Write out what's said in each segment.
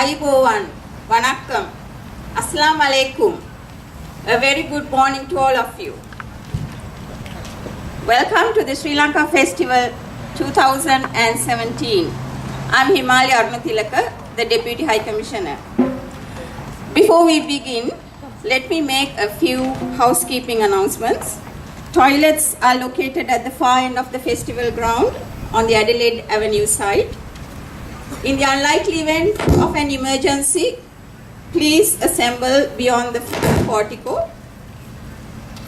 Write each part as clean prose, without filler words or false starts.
Ayubowan, Vanakkam, Assalamu alaikum. A very good morning to all of you. Welcome to the Sri Lanka Festival 2017. I'm Himali Arunathilaka, the Deputy High Commissioner. Before we begin, let me make a few housekeeping announcements. Toilets are located at the far end of the festival ground on the Adelaide Avenue side. In the unlikely event of an emergency, please assemble beyond the portico.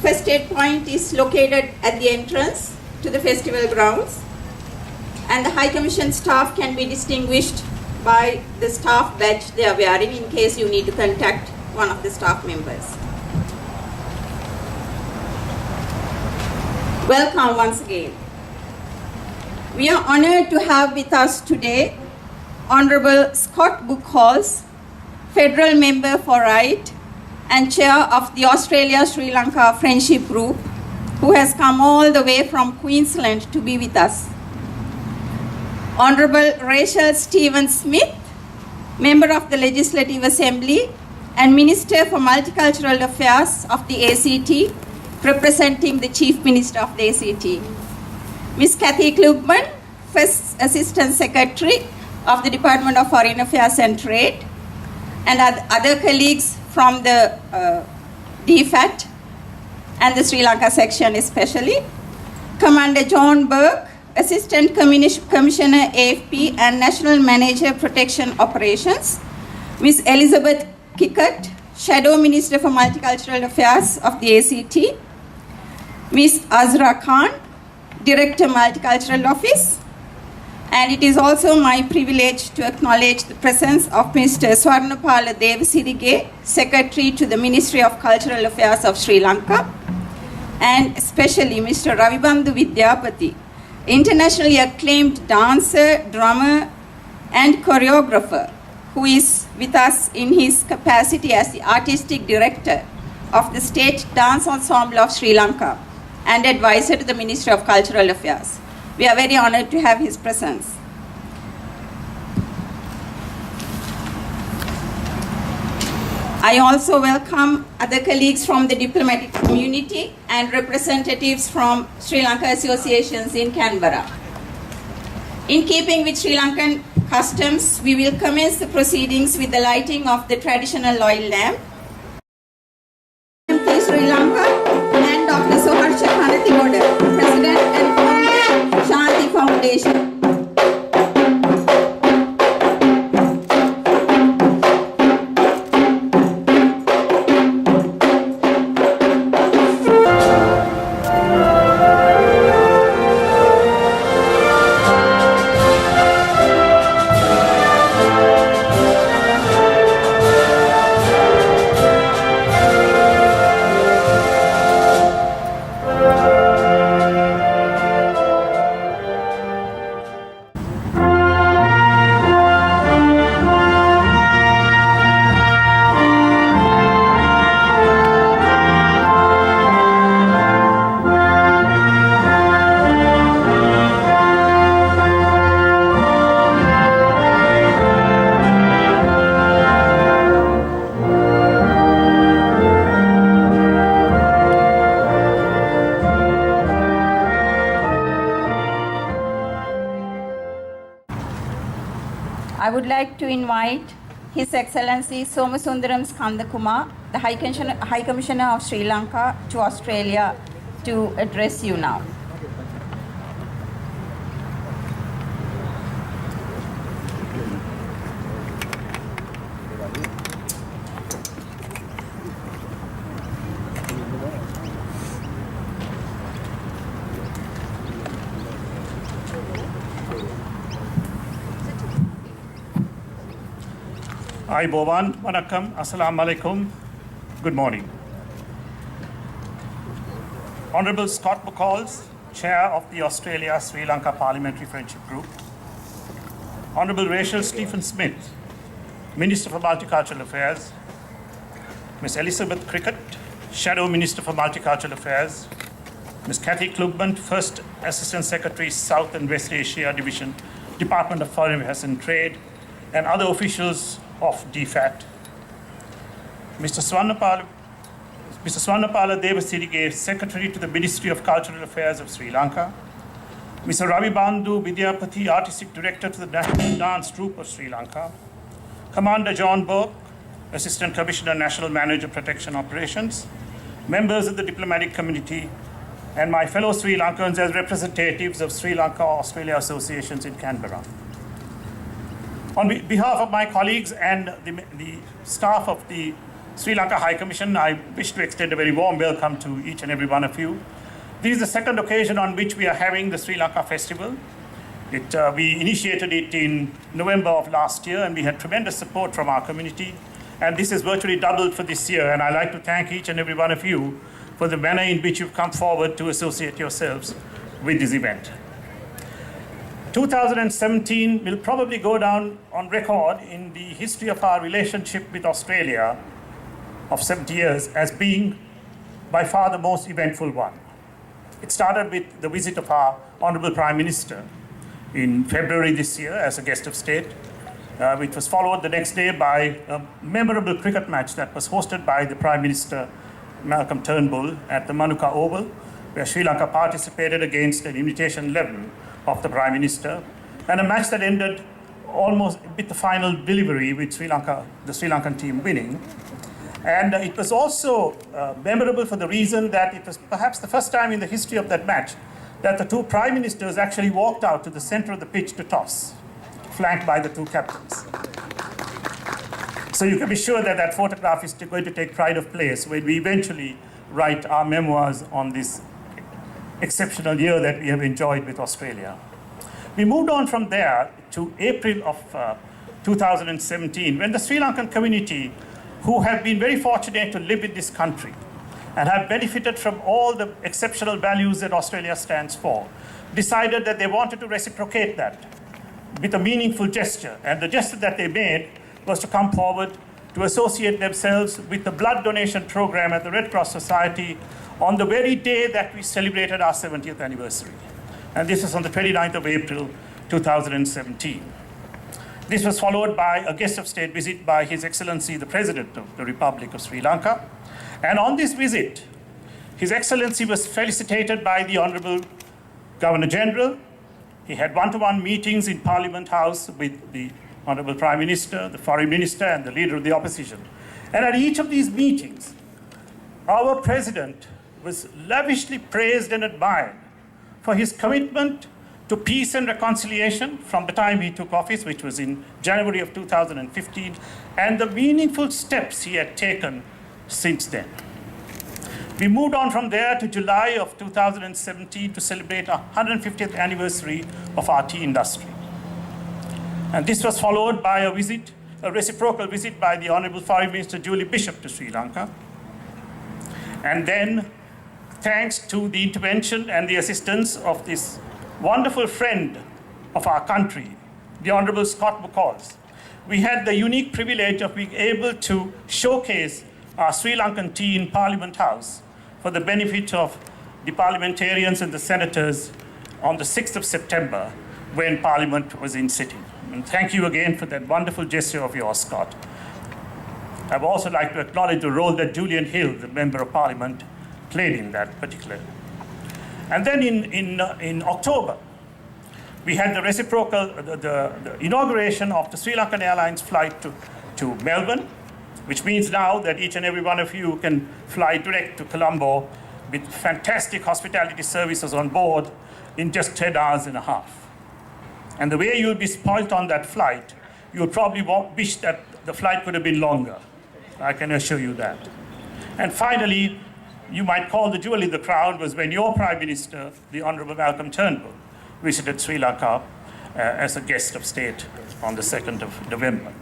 First aid point is located at the entrance to the festival grounds, and the High Commission staff can be distinguished by the staff badge they are wearing in case you need to contact one of the staff members. Welcome once again. We are honored to have with us today Honorable Scott Buchholz, Federal Member for Right and Chair of the Australia-Sri Lanka Friendship Group, who has come all the way from Queensland to be with us. Honorable Rachel Stevens-Smith, Member of the Legislative Assembly and Minister for Multicultural Affairs of the ACT, representing the Chief Minister of the ACT. Ms. Kathy Klugman, First Assistant Secretary of the Department of Foreign Affairs and Trade, and other colleagues from the DFAT and the Sri Lanka section especially. Commander John Burke, Assistant Commissioner AFP and National Manager Protection Operations. Ms. Elizabeth Kickett, Shadow Minister for Multicultural Affairs of the ACT. Ms. Azra Khan, Director Multicultural Office. And it is also my privilege to acknowledge the presence of Mr. Swarnapala Devasirige, Secretary to the Ministry of Cultural Affairs of Sri Lanka, and especially Mr. Ravibandhu Vidyapati, internationally acclaimed dancer, drummer, and choreographer, who is with us in his capacity as the Artistic Director of the State Dance Ensemble of Sri Lanka and advisor to the Ministry of Cultural Affairs. We are very honored to have his presence. I also welcome other colleagues from the diplomatic community and representatives from Sri Lanka associations in Canberra. In keeping with Sri Lankan customs, we will commence the proceedings with the lighting of the traditional oil lamp. Sri Lanka and Dr. Soharsha Kanathigoda, President and Founder, Shanti Foundation. I would like to invite His Excellency Somasundaram Skandakumar, the High Commissioner of Sri Lanka to Australia, to address you now. Ayubowan, Vanakkam, Assalamu Alaikum, good morning. Honourable Scott McCalls, Chair of the Australia-Sri Lanka Parliamentary Friendship Group. Honourable Rachel Stephen-Smith, Minister for Multicultural Affairs. Ms. Elizabeth Cricket, Shadow Minister for Multicultural Affairs. Ms. Kathy Klugman, First Assistant Secretary, South and West Asia Division, Department of Foreign Affairs and Trade, and other officials of DFAT. Mr. Swannapala Devasirige, Secretary to the Ministry of Cultural Affairs of Sri Lanka. Mr. Ravi Bandhu Vidyapati, Artistic Director to the National Dance Troupe of Sri Lanka. Commander John Burke, Assistant Commissioner, National Manager, Protection Operations. Members of the diplomatic community, and my fellow Sri Lankans as representatives of Sri Lanka Australia Associations in Canberra. On behalf of my colleagues and the staff of the Sri Lanka High Commission, I wish to extend a very warm welcome to each and every one of you. This is the second occasion on which we are having the Sri Lanka Festival. We initiated it in November of last year, and we had tremendous support from our community. And this is virtually doubled for this year, and I'd like to thank each and every one of you for the manner in which you've come forward to associate yourselves with this event. 2017 will probably go down on record in the history of our relationship with Australia of 70 years as being by far the most eventful one. It started with the visit of our Honourable Prime Minister in February this year as a guest of state, which was followed the next day by a memorable cricket match that was hosted by the Prime Minister Malcolm Turnbull at the Manuka Oval, where Sri Lanka participated against an invitation 11 of the Prime Minister, and a match that ended almost with the final delivery with the Sri Lankan team winning. And it was also memorable for the reason that it was perhaps the first time in the history of that match that the two Prime Ministers actually walked out to the center of the pitch to toss, flanked by the two captains. So you can be sure that that photograph is going to take pride of place when we eventually write our memoirs on this exceptional year that we have enjoyed with Australia. We moved on from there to April of 2017, when the Sri Lankan community, who have been very fortunate to live in this country and have benefited from all the exceptional values that Australia stands for, decided that they wanted to reciprocate that with a meaningful gesture. And the gesture that they made was to come forward to associate themselves with the blood donation program at the Red Cross Society on the very day that we celebrated our 70th anniversary. And this is on the 29th of April, 2017. This was followed by a guest of state visit by His Excellency the President of the Republic of Sri Lanka. And on this visit, His Excellency was felicitated by the Honorable Governor General. He had one-to-one meetings in Parliament House with the Honorable Prime Minister, the Foreign Minister, and the Leader of the Opposition. And at each of these meetings, our President was lavishly praised and admired for his commitment to peace and reconciliation from the time he took office, which was in January of 2015, and the meaningful steps he had taken since then. We moved on from there to July of 2017 to celebrate our 150th anniversary of our tea industry. And this was followed by a reciprocal visit by the Honorable Foreign Minister Julie Bishop to Sri Lanka. And then, thanks to the intervention and the assistance of this wonderful friend of our country, the Honorable Scott McCalls, we had the unique privilege of being able to showcase our Sri Lankan tea in Parliament House for the benefit of the parliamentarians and the senators on the 6th of September when Parliament was in sitting. And thank you again for that wonderful gesture of yours, Scott. I would also like to acknowledge the role that Julian Hill, the Member of Parliament, played in that particular. And then in October, we had the reciprocal, the inauguration of the Sri Lankan Airlines flight to Melbourne, which means now that each and every one of you can fly direct to Colombo with fantastic hospitality services on board in just 10 hours and a half. And the way you'll be spoilt on that flight, you'll probably wish that the flight could have been longer. I can assure you that. And finally, you might call the jewel in the crown was when your Prime Minister, the Honorable Malcolm Turnbull, visited Sri Lanka as a guest of state on the 2nd of November.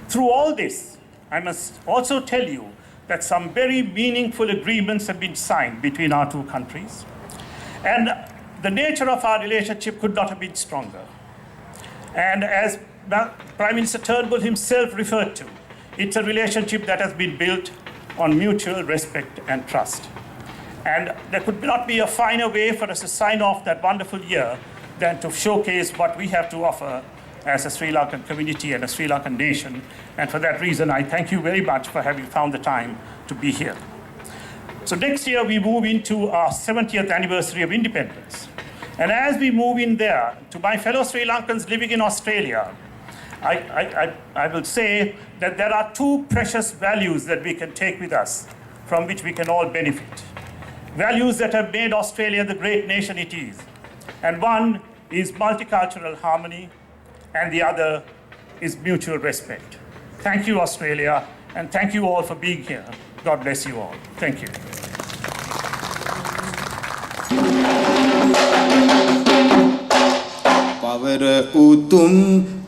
Through all this, I must also tell you that some very meaningful agreements have been signed between our two countries. And the nature of our relationship could not have been stronger. And as Prime Minister Turnbull himself referred to, it's a relationship that has been built on mutual respect and trust. And there could not be a finer way for us to sign off that wonderful year than to showcase what we have to offer as a Sri Lankan community and a Sri Lankan nation. And for that reason, I thank you very much for having found the time to be here. So next year, we move into our 70th anniversary of independence. And as we move in there, to my fellow Sri Lankans living in Australia, I will say that there are two precious values that we can take with us, from which we can all benefit. Values that have made Australia the great nation it is. And one is multicultural harmony, and the other is mutual respect. Thank you, Australia, and thank you all for being here. God bless you all. Thank you. පවර උතුම්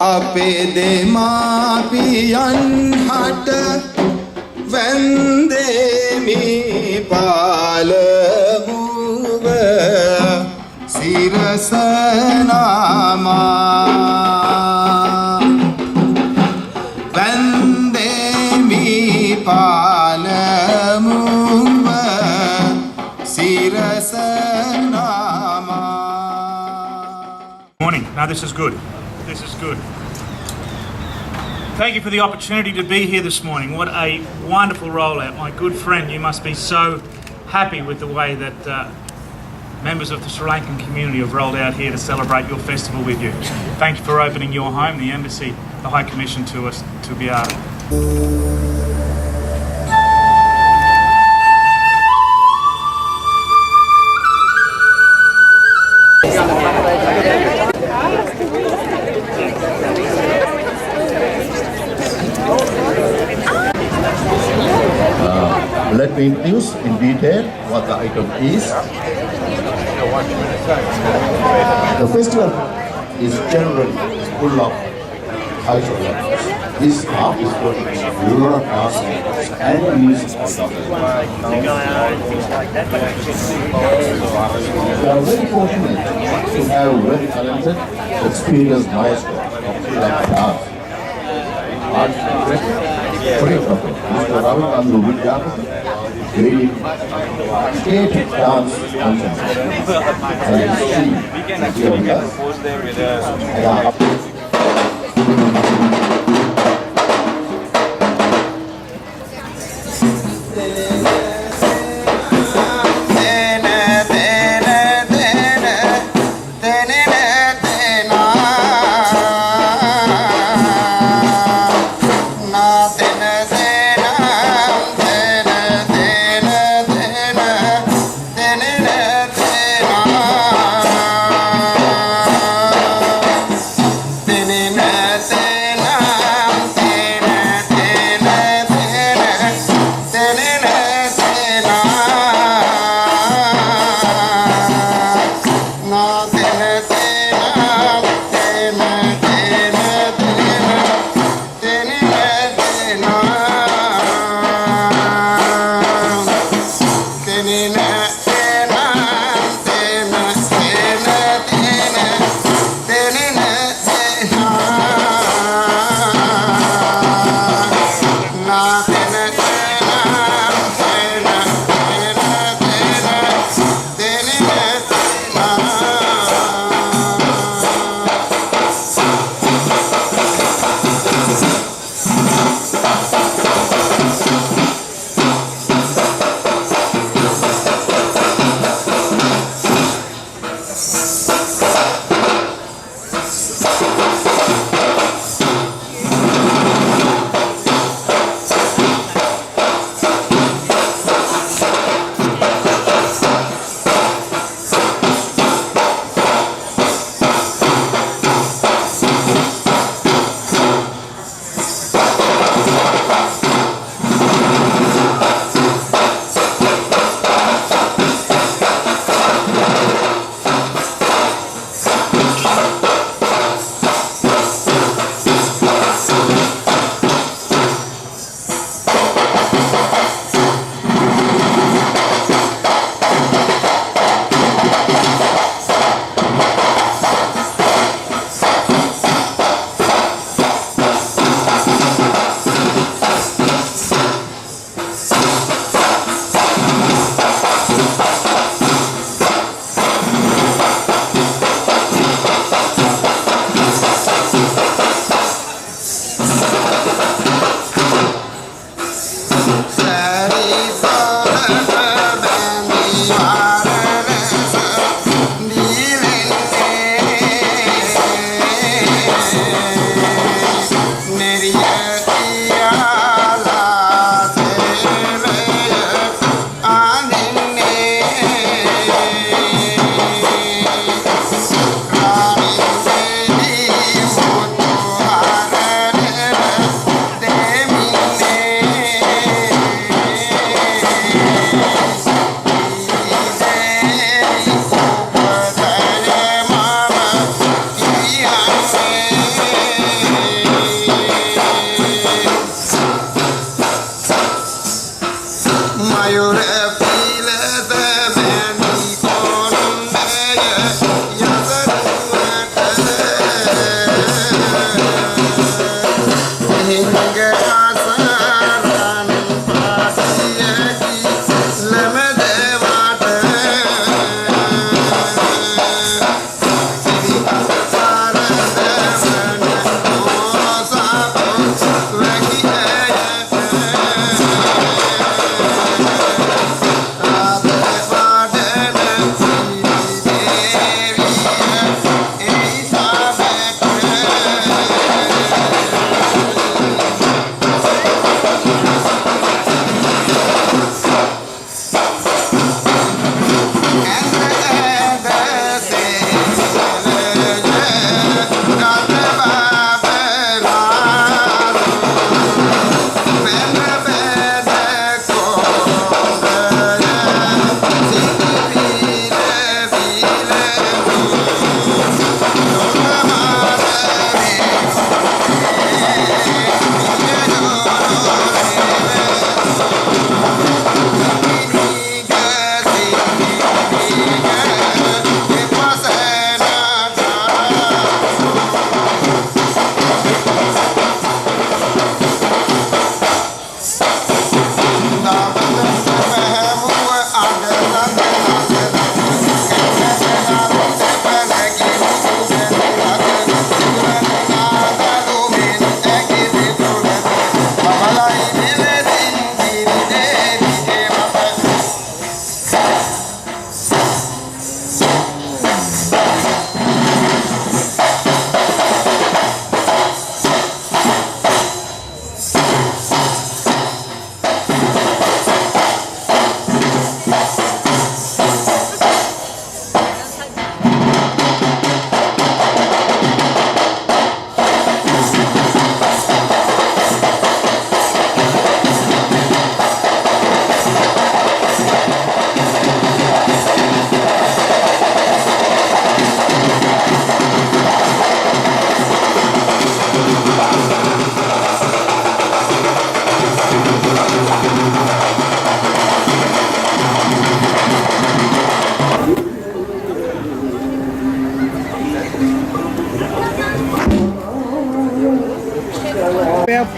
අපේ දෙමාපියන් හට වැන්දේමි පාලමුව සිරස නාමා වැන්දේමි පාලමුව සිරස නාමා. Morning. Now this is good. This is good. Thank you for the opportunity to be here this morning. What a wonderful rollout. My good friend, you must be so happy with the way that members of the Sri Lankan community have rolled out here to celebrate your festival with you. Thank you for opening your home, the Embassy, the High Commission to us, to be able. Let me introduce in detail what the item is. The festival is generally full of cultural. This art is for rural arts and music. We are very fortunate to have very talented, experienced maestro of Sri Lankan art. Art choreographer Mr. Ravikandru Vidyapathy, leading state dance functions. And you see here with us,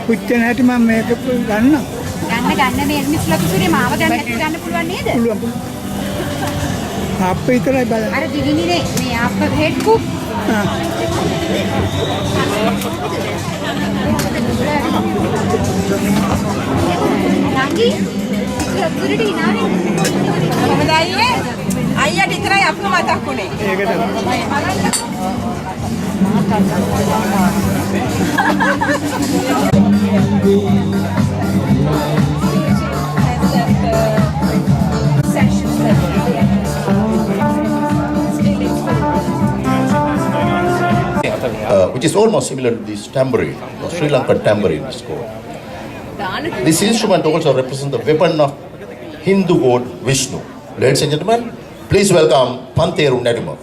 පුච්චන හැටි මම මේක ගන්න. ගන්න මේ miss ලකුසුනේ මාව දැන් ගන්න පුළුවන් නේද? පුළුවන්. අපේ විතරයි බලන්න. අර දිගිනේ මේ අප්ප හෙඩ් කුක්. නංගි ලකුසුරට ඉනානේ. කොහමද අයියේ? අයියට විතරයි අපව මතක් වුනේ. which is almost similar to this tambourine, the Sri Lankan tambourine is called. This instrument also represents the weapon of Hindu god Vishnu. Ladies and gentlemen, please welcome Pantheru Neduma.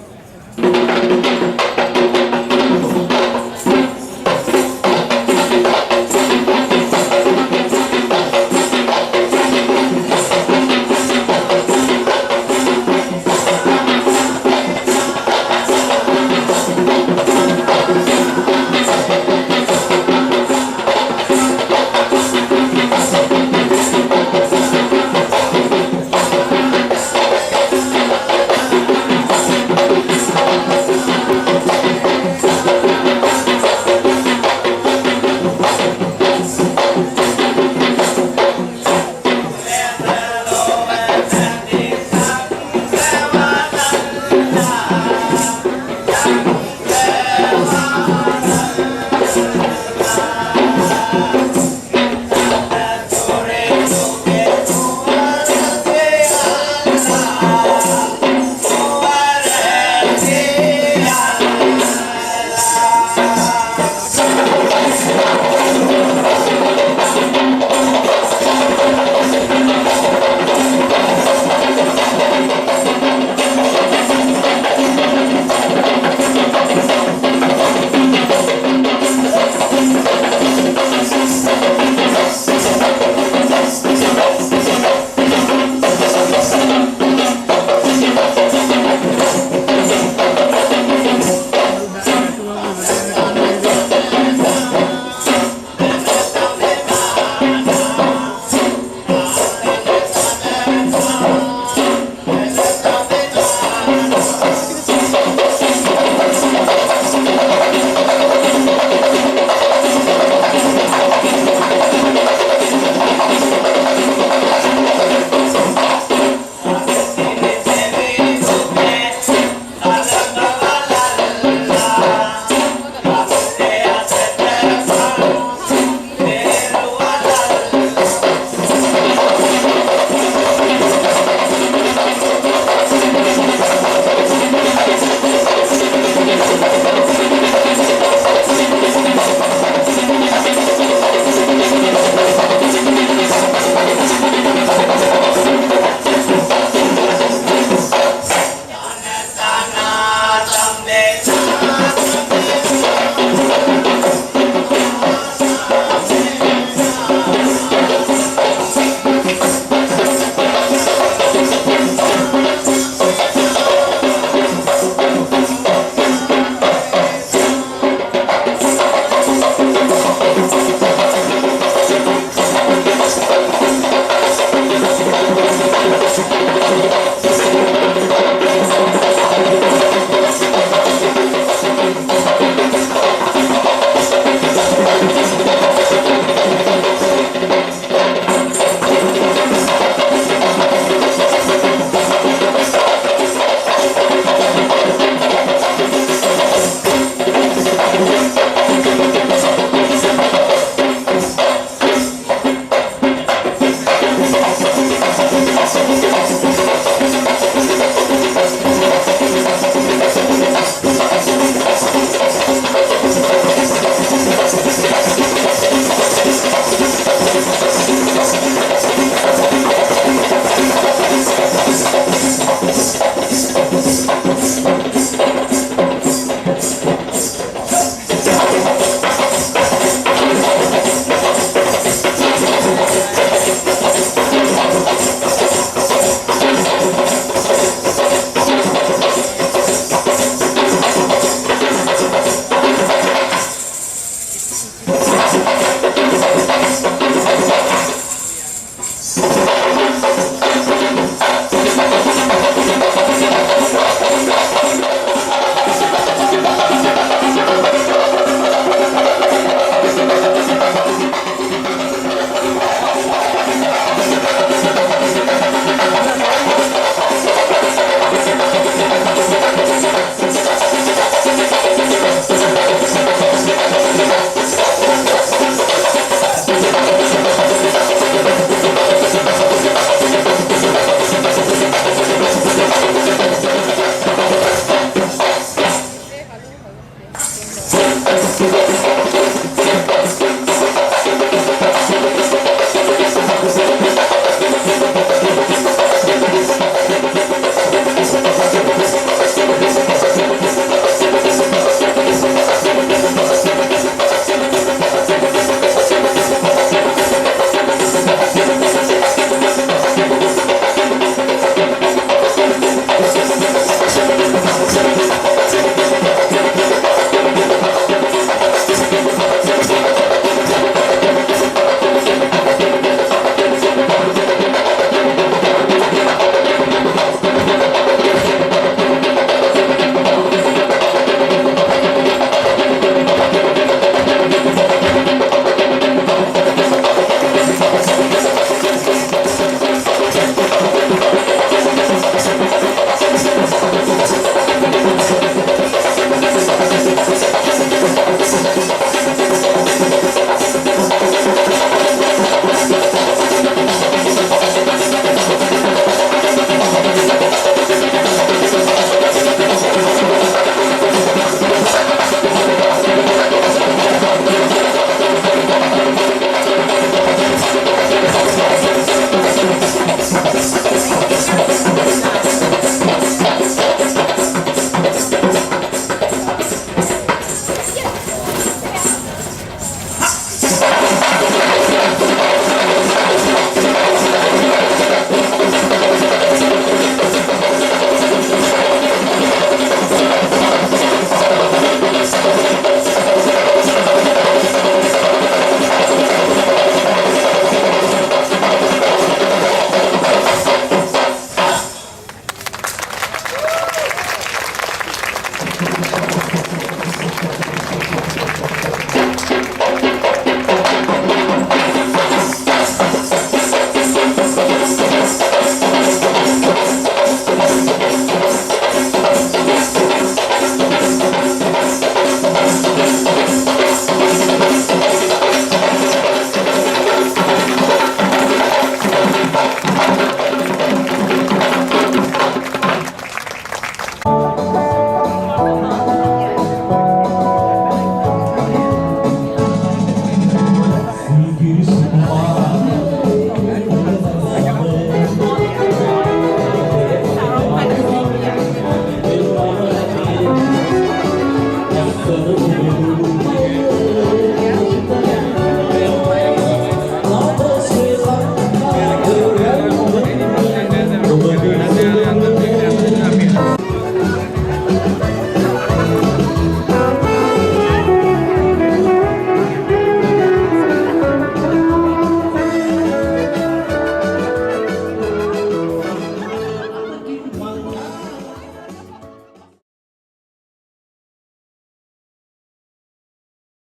Thank you.